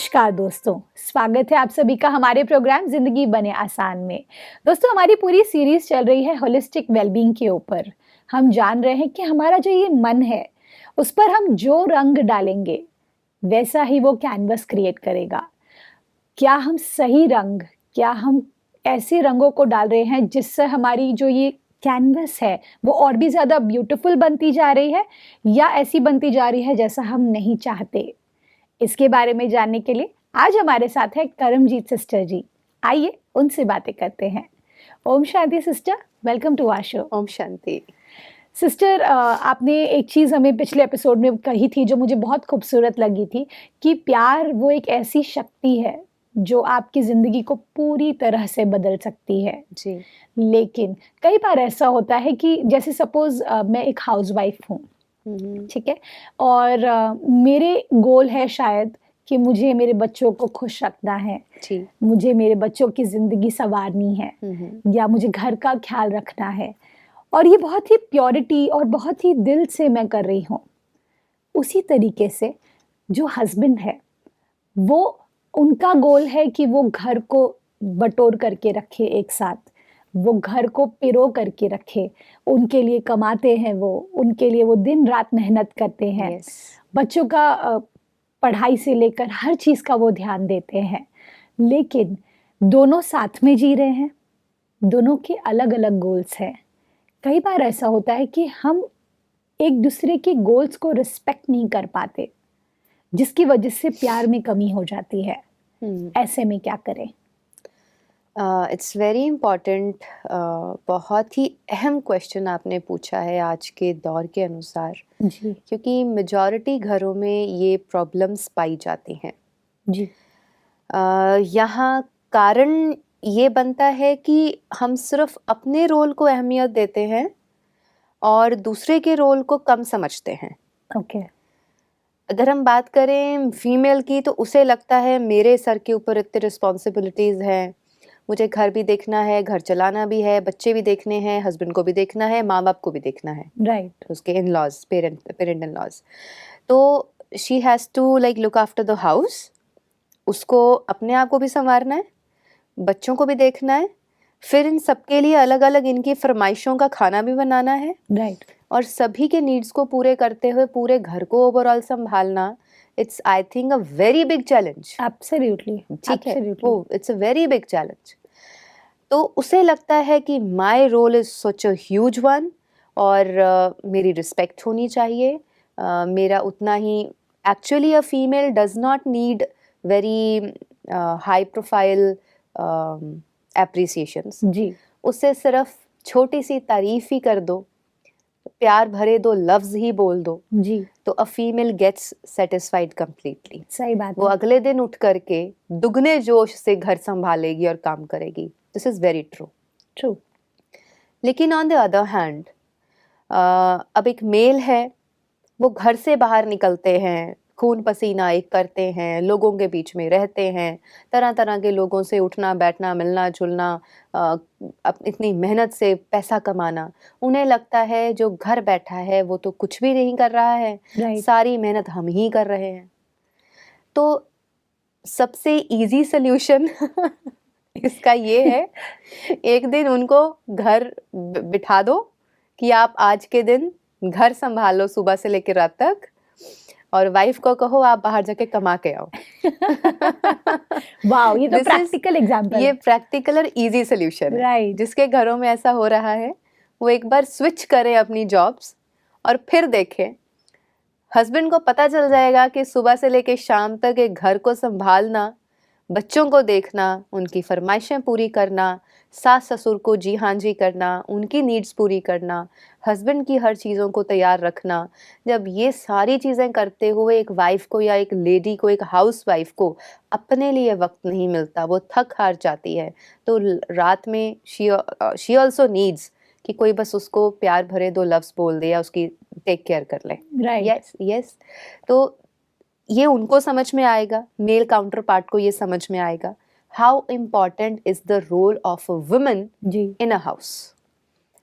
नमस्कार दोस्तों, स्वागत है आप सभी का हमारे प्रोग्राम जिंदगी बने आसान में। दोस्तों, हमारी पूरी सीरीज चल रही है होलिस्टिक वेलबींग के ऊपर। हम जान रहे हैं कि हमारा जो ये मन है, उस पर हम जो रंग डालेंगे वैसा ही वो कैनवस क्रिएट करेगा। क्या हम सही रंग, क्या हम ऐसे रंगों को डाल रहे हैं जिससे हमारी जो ये कैनवस है वो और भी ज्यादा ब्यूटीफुल बनती जा रही है, या ऐसी बनती जा रही है जैसा हम नहीं चाहते? इसके बारे में जानने के लिए आज हमारे साथ है करमजीत सिस्टर जी। आइए उनसे बातें करते हैं। ओम शांति sister, welcome to our show. ओम शांति। सिस्टर, आपने एक चीज़ हमें पिछले एपिसोड में कही थी जो मुझे बहुत खूबसूरत लगी थी, कि प्यार वो एक ऐसी शक्ति है जो आपकी ज़िंदगी को पूरी तरह से बदल सकती है। जी। लेकिन कई बार ऐसा होता है कि जैसे सपोज़ मैं एक हाउसवाइफ हूँ, ठीक है, और मेरे गोल है शायद कि मुझे मेरे बच्चों को खुश रखना है, जी। मुझे मेरे बच्चों की ज़िंदगी संवारनी है, या मुझे घर का ख्याल रखना है, और ये बहुत ही प्योरिटी और बहुत ही दिल से मैं कर रही हूँ। उसी तरीके से जो हस्बैंड है, वो उनका गोल है कि वो घर को बटोर करके रखे एक साथ, वो घर को पिरो करके रखे, उनके लिए कमाते हैं वो, उनके लिए वो दिन रात मेहनत करते हैं, यस। बच्चों का पढ़ाई से लेकर हर चीज़ का वो ध्यान देते हैं। लेकिन दोनों साथ में जी रहे हैं, दोनों के अलग-अलग गोल्स हैं। कई बार ऐसा होता है कि हम एक दूसरे के गोल्स को रिस्पेक्ट नहीं कर पाते, जिसकी वजह से प्यार में कमी हो जाती है। ऐसे में क्या करें? It's very important. बहुत ही अहम क्वेश्चन आपने पूछा है आज के दौर के अनुसार, जी, क्योंकि मेजॉरिटी घरों में ये प्रॉब्लम्स पाई जाती हैं। जी, यहाँ कारण ये बनता है कि हम सिर्फ अपने रोल को अहमियत देते हैं और दूसरे के रोल को कम समझते हैं। ओके, अगर हम बात करें फीमेल की, तो उसे लगता है मेरे सर के ऊपर इतनी रिस्पॉन्सिबिलिटीज़ हैं, मुझे घर भी देखना है, घर चलाना भी है, बच्चे भी देखने हैं, हस्बैंड को भी देखना है, माँ बाप को भी देखना है, राइट, उसके in laws, parent in laws. तो she has to like look after the house. उसको अपने आप को भी संवारना है, बच्चों को भी देखना है, फिर इन सबके लिए अलग अलग इनकी फरमाइशों का खाना भी बनाना है, राइट, और सभी के नीड्स को पूरे करते हुए पूरे घर को ओवरऑल संभालना, it's I think a very big challenge. Absolutely, ठीक है, एब्सोल्युटली, वो it's a very big challenge. तो उसे लगता है कि my role is such a huge one, और मेरी रिस्पेक्ट होनी चाहिए, मेरा उतना ही। Actually a female does not need very high profile appreciations. जी, उससे सिर्फ छोटी सी तारीफ ही कर दो, प्यार भरे दो लफ्ज ही बोल दो, जी, तो a female gets satisfied completely. सही बात वो है, अगले दिन उठ करके दुगने जोश से घर संभालेगी और काम करेगी। This is very true. True, लेकिन ऑन द अदर हैंड, अब एक मेल है, वो घर से बाहर निकलते हैं, खून पसीना एक करते हैं, लोगों के बीच में रहते हैं, तरह तरह के लोगों से उठना बैठना मिलना जुलना, इतनी मेहनत से पैसा कमाना। उन्हें लगता है जो घर बैठा है वो तो कुछ भी नहीं कर रहा है, राइट, सारी मेहनत हम ही कर रहे हैं। तो सबसे इजी सल्यूशन इसका ये है, एक दिन उनको घर बिठा दो कि आप आज के दिन घर संभालो सुबह से लेकर रात तक, और वाइफ को कहो आप बाहर जाके कमा के आओ। वाओ, ये तो दिस इज प्रैक्टिकल एग्जांपल ये है। प्रैक्टिकल और इजी सोल्यूशन है। राइट, जिसके घरों में ऐसा हो रहा है, वो एक बार स्विच करें अपनी जॉब्स, और फिर देखें। हस्बैंड को पता चल जाएगा कि सुबह से लेकर शाम तक एक घर को संभालना, बच्चों को देखना, उनकी फरमाइशें पूरी करना, सास ससुर को जी हाँ जी करना, उनकी नीड्स पूरी करना, हस्बैंड की हर चीज़ों को तैयार रखना। जब ये सारी चीज़ें करते हुए एक वाइफ को या एक लेडी को, एक हाउस वाइफ को अपने लिए वक्त नहीं मिलता, वो थक हार जाती है, तो रात में शी ऑल्सो नीड्स कि कोई बस उसको प्यार भरे दो लफ्ज़ बोल दे या उसकी टेक केयर कर ले। Right, yes yes. तो ये उनको समझ में आएगा, मेल काउंटर पार्ट को ये समझ में आएगा how important is the role of a woman जी, इन अ हाउस।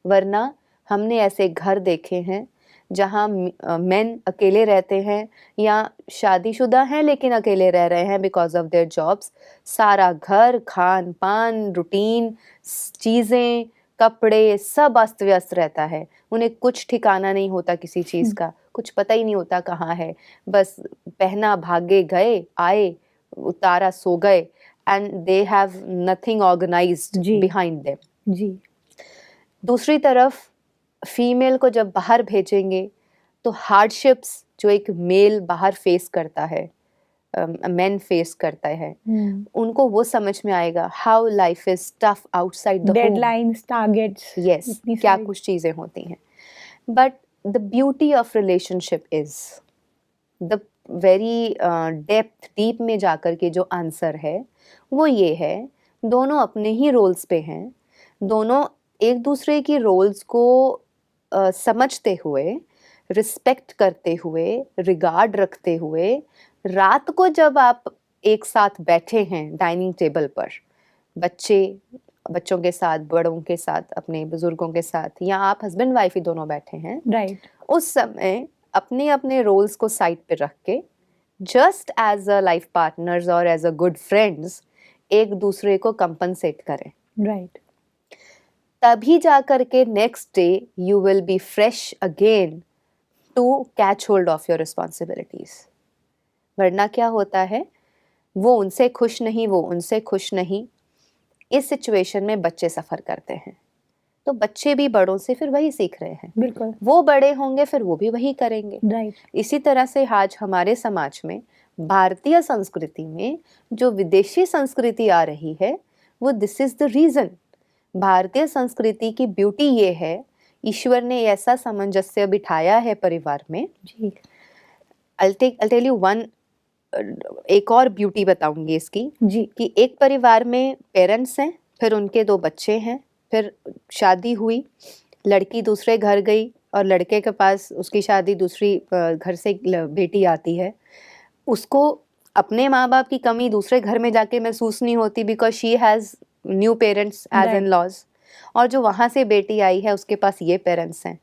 वरना हमने ऐसे घर देखे हैं जहाँ मेन अकेले रहते हैं या शादीशुदा हैं लेकिन अकेले रह रहे हैं बिकॉज ऑफ देयर जॉब्स, सारा घर, खान पान, रूटीन, चीज़ें, कपड़े सब अस्त व्यस्त रहता है। उन्हें कुछ ठिकाना नहीं होता किसी चीज़ का, कुछ पता ही नहीं होता कहाँ है, बस पहना भागे गए, आए, उतारा सो गए, and they have nothing organized जी। Behind them. जी। दूसरी तरफ फीमेल को जब बाहर भेजेंगे तो हार्डशिप्स जो एक मेल बाहर फेस करता है, मेन फेस करता है, उनको वो समझ में आएगा how life is tough outside the home. Deadlines, targets, yes, इतनी क्या सारी कुछ चीज़ें होती हैं। But the beauty of relationship is the very depth, deep में जाकर के जो आंसर है वो ये है, दोनों अपने ही रोल्स पे हैं, दोनों एक दूसरे की रोल्स को समझते हुए, रिस्पेक्ट करते हुए, रिगार्ड रखते हुए, रात को जब आप एक साथ बैठे हैं डाइनिंग टेबल पर, बच्चों के साथ, बड़ों के साथ, अपने बुजुर्गों के साथ, या आप हस्बैंड वाइफ ही दोनों बैठे हैं, राइट, उस समय अपने अपने रोल्स को साइड पे रख के just as a life partners और एज अ गुड फ्रेंड्स एक दूसरे को कंपनसेट करें। राइट, तभी जाकर के next day you will be fresh again to catch hold of your responsibilities. वरना क्या होता है, वो उनसे खुश नहीं, वो उनसे खुश नहीं, इस सिचुएशन में बच्चे सफ़र करते हैं। तो बच्चे भी बड़ों से फिर वही सीख रहे हैं, बिल्कुल, वो बड़े होंगे फिर वो भी वही करेंगे। राइट, इसी तरह से आज हमारे समाज में, भारतीय संस्कृति में जो विदेशी संस्कृति आ रही है, वो दिस इज द रीज़न। भारतीय संस्कृति की ब्यूटी ये है, ईश्वर ने ऐसा सामंजस्य बिठाया है परिवार में। जी, I'll tell you one, एक और ब्यूटी बताऊंगी इसकी, जी, कि एक परिवार में पेरेंट्स हैं, फिर उनके 2 बच्चे हैं, फिर शादी हुई, लड़की दूसरे घर गई और लड़के के पास उसकी शादी दूसरी घर से बेटी आती है। उसको अपने माँ बाप की कमी दूसरे घर में जाके महसूस नहीं होती because she has new parents as in laws, और जो वहाँ से बेटी आई है उसके पास ये पेरेंट्स हैं,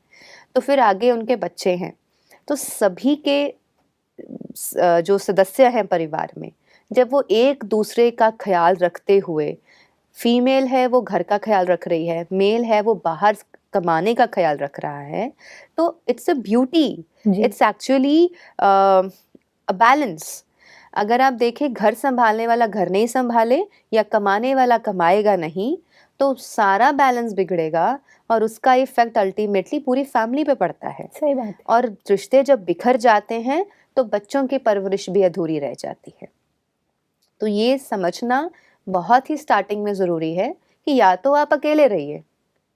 तो फिर आगे उनके बच्चे हैं। तो सभी के जो सदस्य हैं परिवार में, जब वो एक दूसरे का ख्याल रखते हुए, फीमेल है वो घर का ख्याल रख रही है, मेल है वो बाहर कमाने का ख्याल रख रहा है, तो it's a beauty, it's actually a balance. अगर आप देखें, घर संभालने वाला घर नहीं संभाले या कमाने वाला कमाएगा नहीं, तो सारा बैलेंस बिगड़ेगा और उसका इफेक्ट अल्टीमेटली पूरी फैमिली पे पड़ता है। सही बात है, और रिश्ते जब बिखर जाते हैं तो बच्चों की परवरिश भी अधूरी रह जाती है। तो ये समझना बहुत ही स्टार्टिंग में ज़रूरी है कि या तो आप अकेले रहिए,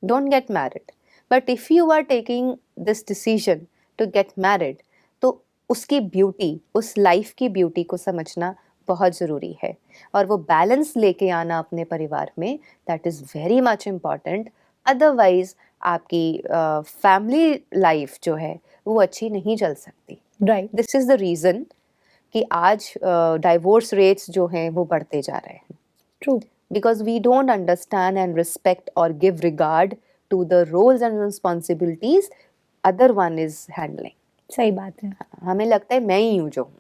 don't get married, but if you are taking this decision to get married, तो उसकी ब्यूटी, उस लाइफ की ब्यूटी को समझना बहुत ज़रूरी है, और वो बैलेंस लेके आना अपने परिवार में, that is very much important. Otherwise आपकी फैमिली लाइफ जो है वो अच्छी नहीं चल सकती। Right, this is the reason कि आज डाइवोर्स रेट्स जो हैं वो बढ़ते जा रहे हैं, true, because we don't understand and respect or give regard to the roles and responsibilities other one is handling. सही बात है, हमें लगता है मैं ही हूँ जो हूँ,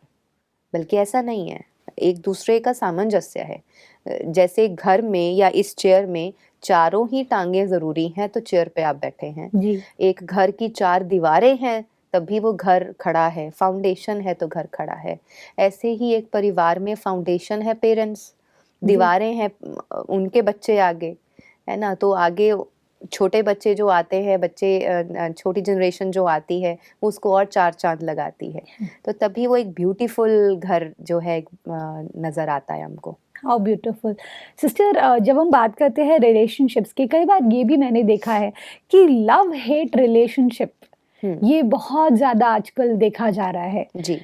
बल्कि ऐसा नहीं है, एक दूसरे का सामंजस्य है। जैसे घर में या इस चेयर में चारों ही टांगें ज़रूरी हैं, तो चेयर पे आप बैठे हैं। जी, एक घर की 4 दीवारें हैं तभी वो घर खड़ा है, फाउंडेशन है तो घर खड़ा है। ऐसे ही एक परिवार में फाउंडेशन है पेरेंट्स, दीवारें हैं उनके बच्चे आगे, है ना, तो आगे छोटे बच्चे जो आते हैं, छोटी जनरेशन जो आती है उसको और 4 चांद लगाती है, तो तभी वो एक ब्यूटीफुल घर जो है नज़र आता है हमको। How beautiful sister. जब हम बात करते हैं रिलेशनशिप्स की, कई बार ये भी मैंने देखा है कि लव हेट रिलेशनशिप ये बहुत ज़्यादा आजकल देखा जा रहा है। जी,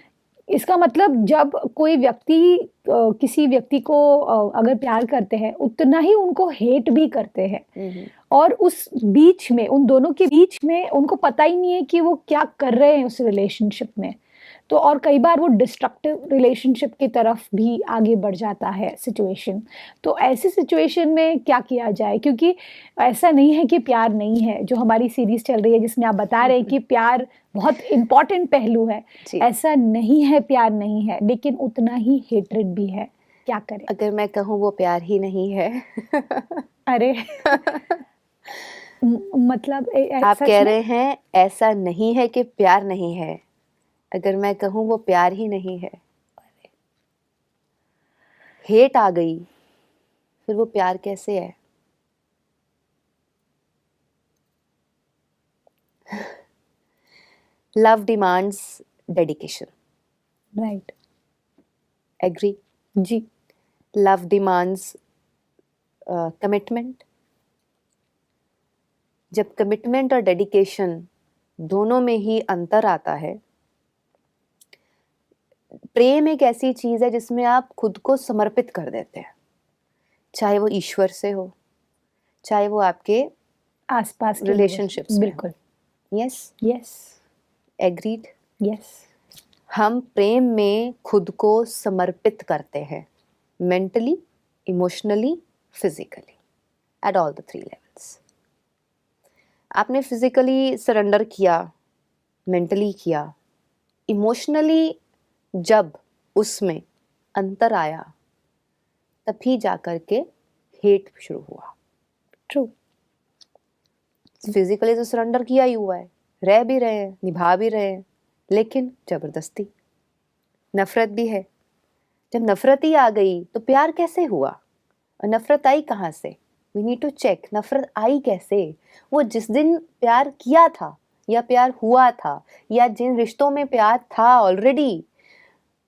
इसका मतलब जब कोई व्यक्ति किसी व्यक्ति को अगर प्यार करते हैं, उतना ही उनको हेट भी करते हैं, और उस बीच में, उन दोनों के बीच में उनको पता ही नहीं है कि वो क्या कर रहे हैं उस रिलेशनशिप में। तो और कई बार वो डिस्ट्रक्टिव रिलेशनशिप की तरफ भी आगे बढ़ जाता है सिचुएशन। तो ऐसी सिचुएशन में क्या किया जाए? क्योंकि ऐसा नहीं है कि प्यार नहीं है, जो हमारी सीरीज़ चल रही है जिसमें आप बता रहे हैं कि प्यार बहुत इम्पोर्टेंट पहलू है। जी। ऐसा नहीं है प्यार नहीं है, लेकिन उतना ही हेट्रेड भी है। क्या करें? अगर मैं कहूँ वो प्यार ही नहीं है। अरे! मतलब आप सच कह में? रहे हैं ऐसा नहीं है कि प्यार नहीं है। अगर मैं कहूँ वो प्यार ही नहीं है, हेट आ गई, फिर वो प्यार कैसे है? Love demands dedication, right. Agree? जी। Love demands commitment. जब कमिटमेंट और डेडिकेशन दोनों में ही अंतर आता है, प्रेम एक ऐसी चीज है जिसमें आप खुद को समर्पित कर देते हैं, चाहे वो ईश्वर से हो, चाहे वो आपके आसपास के लोग। रिलेशनशिप्स में हो। बिल्कुल। Yes, yes. एग्रीड। यस। हम प्रेम में खुद को समर्पित करते हैं, mentally, emotionally, physically, at all the 3 levels. आपने फिजिकली सरेंडर किया, मेंटली किया, इमोशनली जब उसमें अंतर आया, तभी जाकर के हेट शुरू हुआ। ट्रू। फिजिकली तो सरेंडर किया ही हुआ है, रह भी रहे हैं, निभा भी रहे हैं, लेकिन जबरदस्ती, नफरत भी है। जब नफरत ही आ गई तो प्यार कैसे हुआ? और नफरत आई कहाँ से? वी नीड टू चेक, नफरत आई कैसे? वो जिस दिन प्यार किया था या प्यार हुआ था या जिन रिश्तों में प्यार था ऑलरेडी,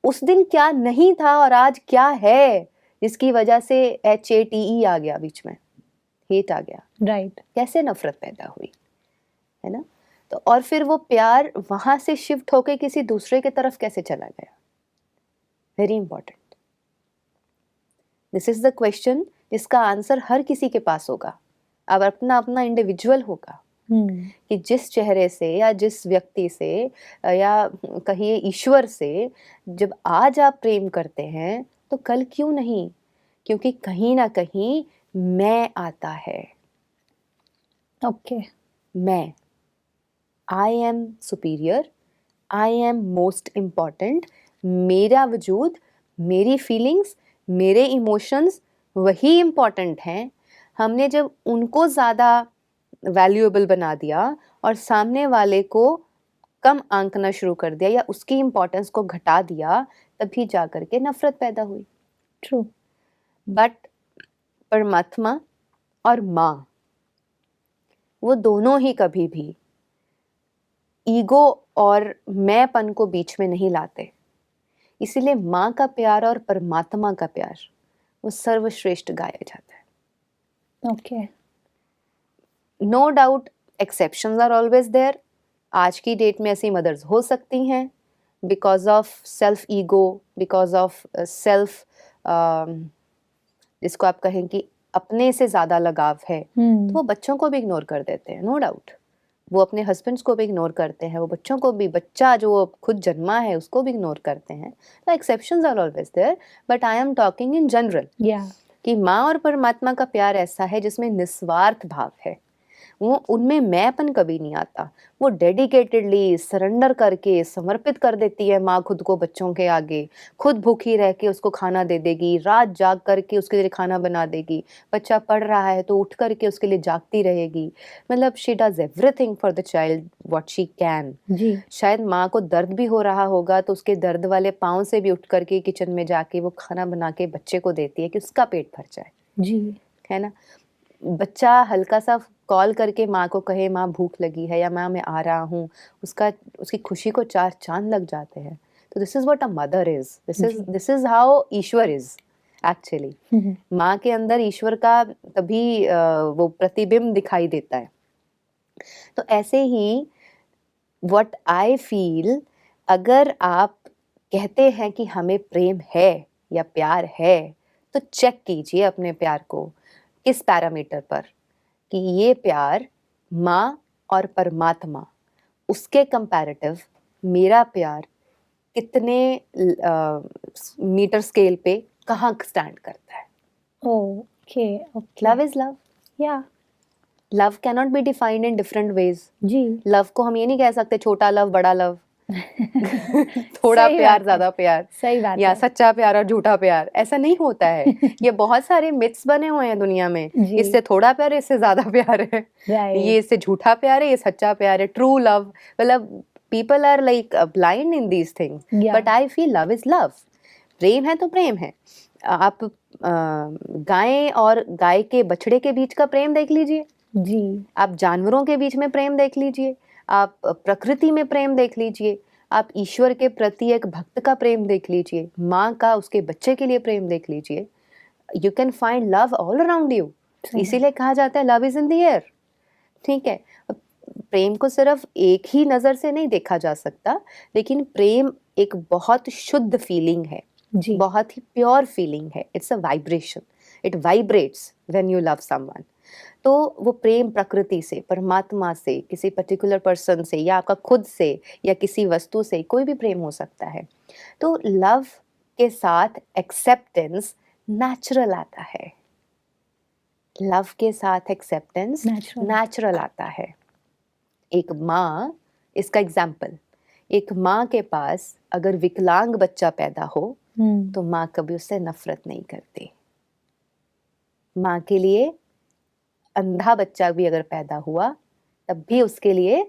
उस दिन क्या नहीं था और आज क्या है, जिसकी वजह से HATE आ गया बीच में, हेट आ गया। राइट। कैसे नफरत पैदा हुई, है ना? तो और फिर वो प्यार वहां से शिफ्ट होके किसी दूसरे की तरफ कैसे चला गया? Very important. This is the question जिसका आंसर हर किसी के पास होगा, अब अपना अपना इंडिविजुअल होगा कि जिस चेहरे से या जिस व्यक्ति से या कहिए ईश्वर से जब आज आप प्रेम करते हैं तो कल क्यों नहीं? क्योंकि कहीं ना कहीं मैं आता है। ओके। मैं, I am superior, I am most important. मेरा वजूद, मेरी फीलिंग्स, मेरे इमोशंस वही इम्पॉर्टेंट हैं। हमने जब उनको ज़्यादा वैल्यूएबल बना दिया और सामने वाले को कम आंकना शुरू कर दिया या उसकी इम्पोर्टेंस को घटा दिया, तभी जा करके नफरत पैदा हुई। ट्रू। बट परमात्मा और माँ, वो दोनों ही कभी भी ईगो और मैंपन को बीच में नहीं लाते। इसीलिए माँ का प्यार और परमात्मा का प्यार वो सर्वश्रेष्ठ गाया जाता है। Okay. No doubt exceptions are always there. आज की डेट में ऐसी मदर्स हो सकती हैं because of self ego, because of self, जिसको आप कहें कि अपने से ज़्यादा लगाव है, तो वो बच्चों को भी इग्नोर कर देते हैं। नो डाउट वो अपने हस्बैंड्स को भी इग्नोर करते हैं, वो बच्चों को भी, बच्चा जो खुद जन्मा है उसको भी इग्नोर करते हैं। तो exceptions are always there, but I am talking in general कि माँ और परमात्मा का प्यार ऐसा है जिसमें निस्वार्थ भाव है। वो उनमें मैंपन कभी नहीं आता। वो डेडिकेटेडली सरेंडर करके समर्पित कर देती है माँ खुद को बच्चों के आगे, खुद भूखी रह के उसको खाना दे देगी, रात जाग करके उसके लिए खाना बना देगी, बच्चा पढ़ रहा है तो उठ करके उसके लिए जागती रहेगी। मतलब she does everything for the child what she can. जी। शायद माँ को दर्द भी हो रहा होगा तो उसके दर्द वाले पाँव से भी उठ करके किचन में जाके वो खाना बना के बच्चे को देती है कि उसका पेट भर जाए, जी। है ना? बच्चा हल्का सा कॉल करके माँ को कहे माँ भूख लगी है या माँ मैं आ रहा हूँ, उसकी खुशी को 4 चांद लग जाते हैं। तो this is what a mother is, this is how Ishwar is actually. माँ के अंदर ईश्वर का तभी वो प्रतिबिंब दिखाई देता है। तो ऐसे ही व्हाट आई फील, अगर आप कहते हैं कि हमें प्रेम है या प्यार है, तो चेक कीजिए अपने प्यार को किस पैरामीटर पर कि ये प्यार माँ और परमात्मा, उसके कंपैरेटिव मेरा प्यार कितने मीटर स्केल पे कहाँ स्टैंड करता है। Okay okay. Love is love. या love cannot be defined in different ways. जी। लव को हम ये नहीं कह सकते छोटा लव बड़ा लव, थोड़ा सही प्यार बात है, ज्यादा प्यार, सही बात या है। सच्चा प्यार और झूठा प्यार, ऐसा नहीं होता है। ये बहुत सारे मिथ्स बने हुए हैं दुनिया में, जी। इससे थोड़ा प्यार है, इससे ज्यादा प्यार है, ये राइट। इससे झूठा प्यार है, ये सच्चा प्यार है, ट्रू लव। मतलब people are like blind in these things, या but I feel love is love. प्रेम है तो प्रेम है। आप गाय और गाय के बछड़े के बीच का प्रेम देख लीजिए, जी। आप जानवरों के बीच में प्रेम देख लीजिए, आप प्रकृति में प्रेम देख लीजिए, आप ईश्वर के प्रति एक भक्त का प्रेम देख लीजिए, माँ का उसके बच्चे के लिए प्रेम देख लीजिए। You can find love all around you. सही इसीलिए कहा जाता है love is in the air. ठीक है, प्रेम को सिर्फ एक ही नज़र से नहीं देखा जा सकता, लेकिन प्रेम एक बहुत शुद्ध फीलिंग है, जी। बहुत ही प्योर फीलिंग है। It's a vibration, it vibrates when you love someone. तो वो प्रेम प्रकृति से, परमात्मा से, किसी पर्टिकुलर पर्सन से, या आपका खुद से, या किसी वस्तु से, कोई भी प्रेम हो सकता है। तो लव के साथ एक्सेप्टेंस नेचुरल आता है। लव के साथ एक्सेप्टेंस Natural. नेचुरल आता है। एक माँ, इसका एग्जाम्पल, एक माँ के पास अगर विकलांग बच्चा पैदा हो तो माँ कभी उससे नफरत नहीं करती। माँ के लिए अंधा बच्चा भी अगर पैदा हुआ तब भी उसके लिए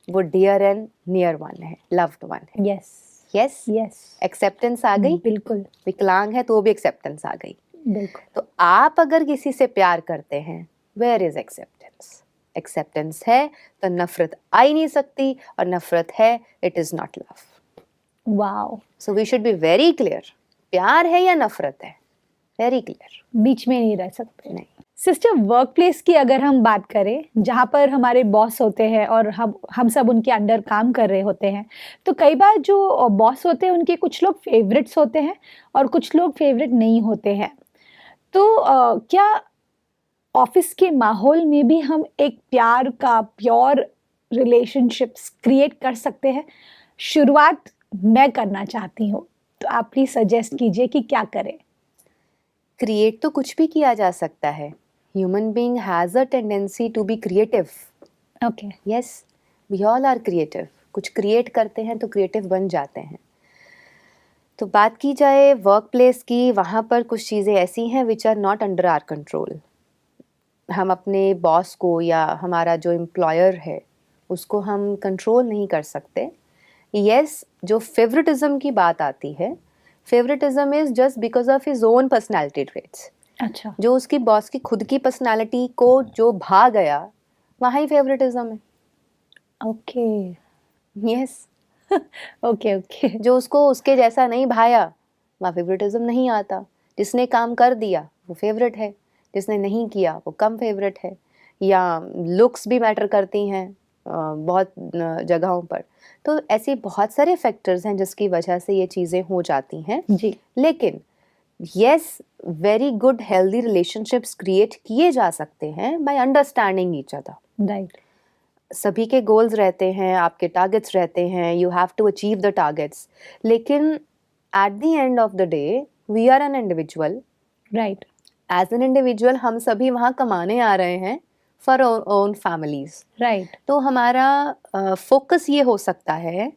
वो डियर एंड नियर वन है, लव्ड वन है। यस यस, यस, एक्सेप्टेंस आ गई। बिल्कुल विकलांग है तो वो भी एक्सेप्टेंस आ गई। बिल्कुल। तो आप अगर किसी से प्यार करते हैं, वेयर इज एक्सेप्टेंस? एक्सेप्टेंस है तो नफरत आ ही नहीं सकती, और नफरत है, it is not love. Wow, so we should be very clear, प्यार है या नफरत है, वेरी क्लियर। बीच में नहीं रह सकते। नहीं। सिस्टर, वर्क प्लेस की अगर हम बात करें, जहाँ पर हमारे बॉस होते हैं और हम सब उनके अंडर काम कर रहे होते हैं, तो कई बार जो बॉस होते हैं उनके कुछ लोग फेवरेट्स होते हैं और कुछ लोग फेवरेट नहीं होते हैं। तो क्या ऑफिस के माहौल में भी हम एक प्यार का प्योर रिलेशनशिप्स क्रिएट कर सकते हैं? शुरुआत मैं करना चाहती हूँ, तो आप प्लीज सजेस्ट कीजिए कि क्या करें। क्रिएट तो कुछ भी किया जा सकता है। Human being has a tendency to be creative. Okay. Yes, we all are creative. कुछ क्रिएट करते हैं तो क्रिएटिव बन जाते हैं। तो बात की जाए वर्क प्लेस की, वहाँ पर कुछ चीज़ें ऐसी हैं which are not under our control. हम अपने बॉस को या हमारा जो एम्प्लॉयर है उसको हम कंट्रोल नहीं कर सकते। यस, जो फेवरेटिज्म की बात आती है, favouritism is just because of his own personality traits. अच्छा। जो उसकी बॉस की खुद की पर्सनालिटी को जो भा गया, वहाँ ही फेवरेटिज्म है। Okay yes, okay okay. जो उसको उसके जैसा नहीं भाया, वहाँ फेवरेटिज्म नहीं आता। जिसने काम कर दिया वो फेवरेट है, जिसने नहीं किया वो कम फेवरेट है। या लुक्स भी मैटर करती हैं बहुत जगहों पर। तो ऐसे बहुत सारे फैक्टर्स हैं जिसकी वजह से ये चीज़ें हो जाती हैं। जी। लेकिन yes, very good healthy relationships create किए जा सकते हैं by understanding each other. Right. सभी के गोल्स रहते हैं, आपके टारगेट्स रहते हैं, you have to achieve the targets, लेकिन at the end of the day we are an individual. Right. As an individual हम सभी वहाँ कमाने आ रहे हैं फॉर ओन फैमिलीज। राइट। तो हमारा फोकस ये हो सकता है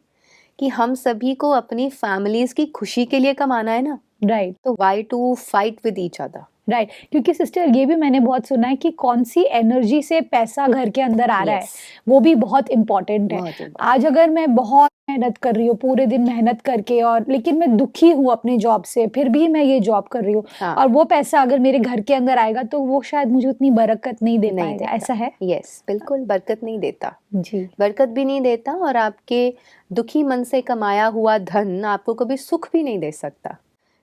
कि हम सभी को अपनी फैमिलीज की खुशी के लिए कमाना है ना, राइट। तो why to fight with each other. Right, क्योंकि सिस्टर ये भी मैंने बहुत सुना है कि कौन सी एनर्जी से पैसा घर के अंदर आ रहा है, Yes. वो भी बहुत इम्पोर्टेंट है। बहुत important। आज अगर मैं बहुत मेहनत कर रही हूँ पूरे दिन मेहनत करके, और लेकिन मैं दुखी हूँ अपने जॉब से, फिर भी मैं ये जॉब कर रही हूँ, हाँ। और वो पैसा अगर मेरे घर के अंदर आएगा तो वो शायद मुझे उतनी बरकत नहीं दे नहीं पाएगा। देता। ऐसा है? यस, बिल्कुल बरकत नहीं देता। जी। बरकत भी नहीं देता, और आपके दुखी मन से कमाया हुआ धन आपको कभी सुख भी नहीं दे सकता।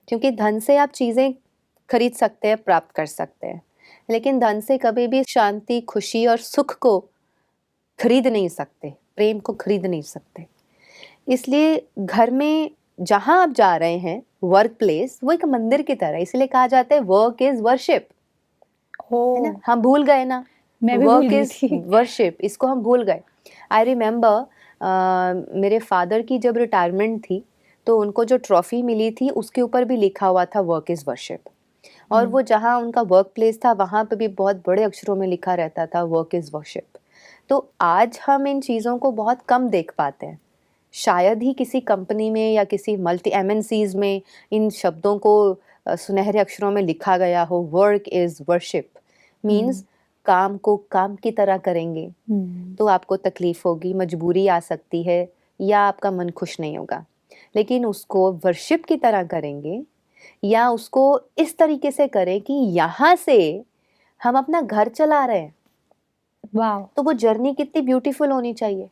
क्योंकि धन से आप चीज़ें खरीद सकते हैं, प्राप्त कर सकते हैं, लेकिन धन से कभी भी शांति, खुशी और सुख को खरीद नहीं सकते, प्रेम को खरीद नहीं सकते। इसलिए घर में जहाँ आप जा रहे हैं, वर्क प्लेस, वो एक मंदिर की तरह, इसलिए कहा जाता है वर्क इज वर्शिप। है ना, हम भूल गए ना, मैं भी भूल वर्क गई इज थी। वर्शिप, इसको हम भूल गए। आई रिमेम्बर मेरे फादर की जब रिटायरमेंट थी तो उनको जो ट्रॉफी मिली थी उसके ऊपर भी लिखा हुआ था वर्क इज़ वर्शिप। और वो जहाँ उनका वर्क प्लेस था वहाँ पे भी बहुत बड़े अक्षरों में लिखा रहता था वर्क इज़ वर्शिप। तो आज हम इन चीज़ों को बहुत कम देख पाते हैं। शायद ही किसी कंपनी में या किसी मल्टी एमएनसीज में इन शब्दों को सुनहरे अक्षरों में लिखा गया हो, वर्क इज़ वर्शिप मीन्स काम को काम की तरह करेंगे तो आपको तकलीफ होगी, मजबूरी आ सकती है या आपका मन खुश नहीं होगा। लेकिन उसको वर्शिप की तरह करेंगे या उसको इस तरीके से करें कि यहाँ से हम अपना घर चला रहे हैं, वाह, तो वो जर्नी कितनी ब्यूटीफुल होनी चाहिए,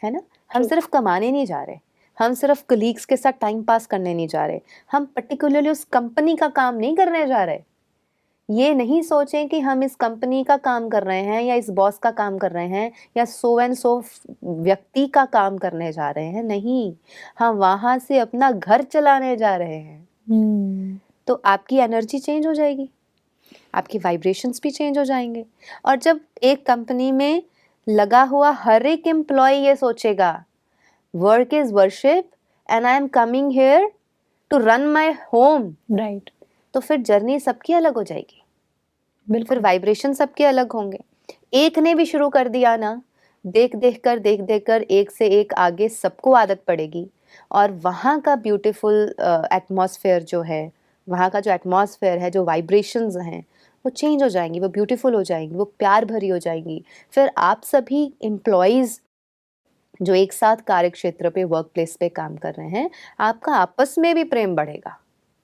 है ना। हम True. सिर्फ कमाने नहीं जा रहे, हम सिर्फ कलीग्स के साथ टाइम पास करने नहीं जा रहे, हम पर्टिकुलरली उस कंपनी का काम नहीं करने जा रहे। ये नहीं सोचें कि हम इस कंपनी का काम कर रहे हैं या इस बॉस का काम कर रहे हैं या सो एंड सो व्यक्ति का काम करने जा रहे हैं। नहीं, हम वहाँ से अपना घर चलाने जा रहे हैं। तो आपकी एनर्जी चेंज हो जाएगी, आपकी वाइब्रेशंस भी चेंज हो जाएंगे। और जब एक कंपनी में लगा हुआ हर एक एम्प्लॉय ये सोचेगा work is worship and I am coming here to run my home, right, तो फिर जर्नी सबकी अलग हो जाएगी, फिर बिल्कुल, वाइब्रेशन सबके अलग होंगे। एक ने भी शुरू कर दिया ना, देख देख कर एक से एक आगे सबको आदत पड़ेगी और वहाँ का ब्यूटीफुल एटमॉस्फेयर जो है, वहाँ का जो एटमॉस्फेयर है, जो वाइब्रेशंस हैं वो चेंज हो जाएंगी, वो ब्यूटीफुल हो जाएंगी, वो प्यार भरी हो जाएंगी। फिर आप सभी एम्प्लॉयज़ जो एक साथ कार्य क्षेत्र पे, वर्क प्लेस पे काम कर रहे हैं, आपका आपस में भी प्रेम बढ़ेगा,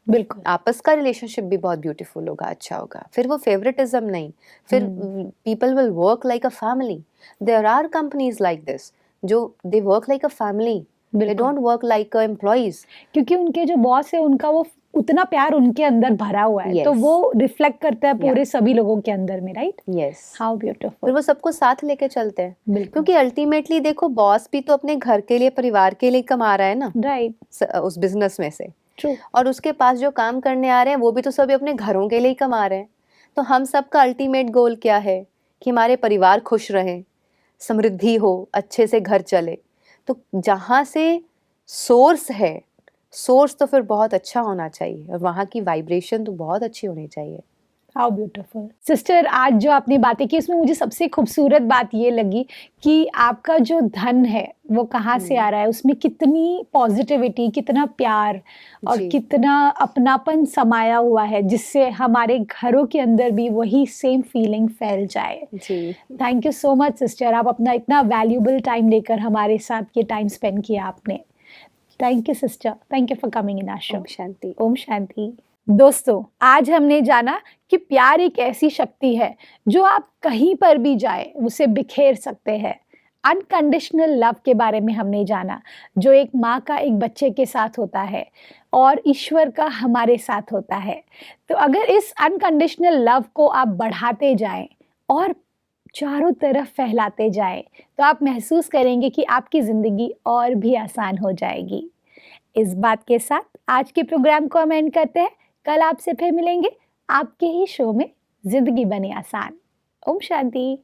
बिल्कुल, आपस का रिलेशनशिप भी बहुत ब्यूटीफुल होगा, अच्छा होगा। फिर वो फेवरेटिज्म नहीं, फिर people will work like a family. There are companies like this जो they work like a family, they बिल्कुल, don't work like a employees. क्योंकि उनके जो बॉस है उनका वो उतना प्यार उनके अंदर भरा हुआ है, तो Yes. वो रिफ्लेक्ट करता है Yeah. पूरे सभी लोगों के अंदर में, राइट। यस, हाउ फिर ब्यूटीफुल, वो सबको साथ लेके चलते हैं, बिल्कुल, क्योंकि अल्टीमेटली देखो बॉस भी तो अपने घर के लिए, परिवार के लिए कमा रहा है ना राइट, उस बिजनेस में से, ट्रू, और उसके पास जो काम करने आ रहे हैं वो भी तो सभी अपने घरों के लिए ही कमा रहे हैं। तो हम सबका अल्टीमेट गोल क्या है कि हमारे परिवार खुश रहें, समृद्धि हो, अच्छे से घर चले। तो जहाँ से सोर्स है, सोर्स तो फिर बहुत अच्छा होना चाहिए और वहाँ की वाइब्रेशन तो बहुत अच्छी होनी चाहिए। हाउ ब्यूटीफुल सिस्टर, आज जो आपने बातें की उसमें मुझे सबसे खूबसूरत बात ये लगी कि आपका जो धन है वो कहाँ से आ रहा है, उसमें कितनी पॉजिटिविटी, कितना प्यार और जी। कितना अपनापन समाया हुआ है, जिससे हमारे घरों के अंदर भी वही सेम फीलिंग फैल जाए। जी, thank you so much sister, आप अपना इतना वैल्यूबल टाइम लेकर हमारे साथ ये टाइम स्पेंड किया आपने। Thank you sister, thank you for coming in our show. ओम शांति। ओम शांति। दोस्तों, आज हमने जाना कि प्यार एक ऐसी शक्ति है जो आप कहीं पर भी जाए उसे बिखेर सकते हैं। अनकंडीशनल लव के बारे में हमने जाना, जो एक माँ का एक बच्चे के साथ होता है और ईश्वर का हमारे साथ होता है। तो अगर इस अनकंडीशनल लव को आप बढ़ाते जाएं और चारों तरफ फैलाते जाएं, तो आप महसूस करेंगे कि आपकी ज़िंदगी और भी आसान हो जाएगी। इस बात के साथ आज के प्रोग्राम को हम एंड करते हैं। कल आपसे फिर मिलेंगे आपके ही शो में, जिंदगी बने आसान। ओम शांति।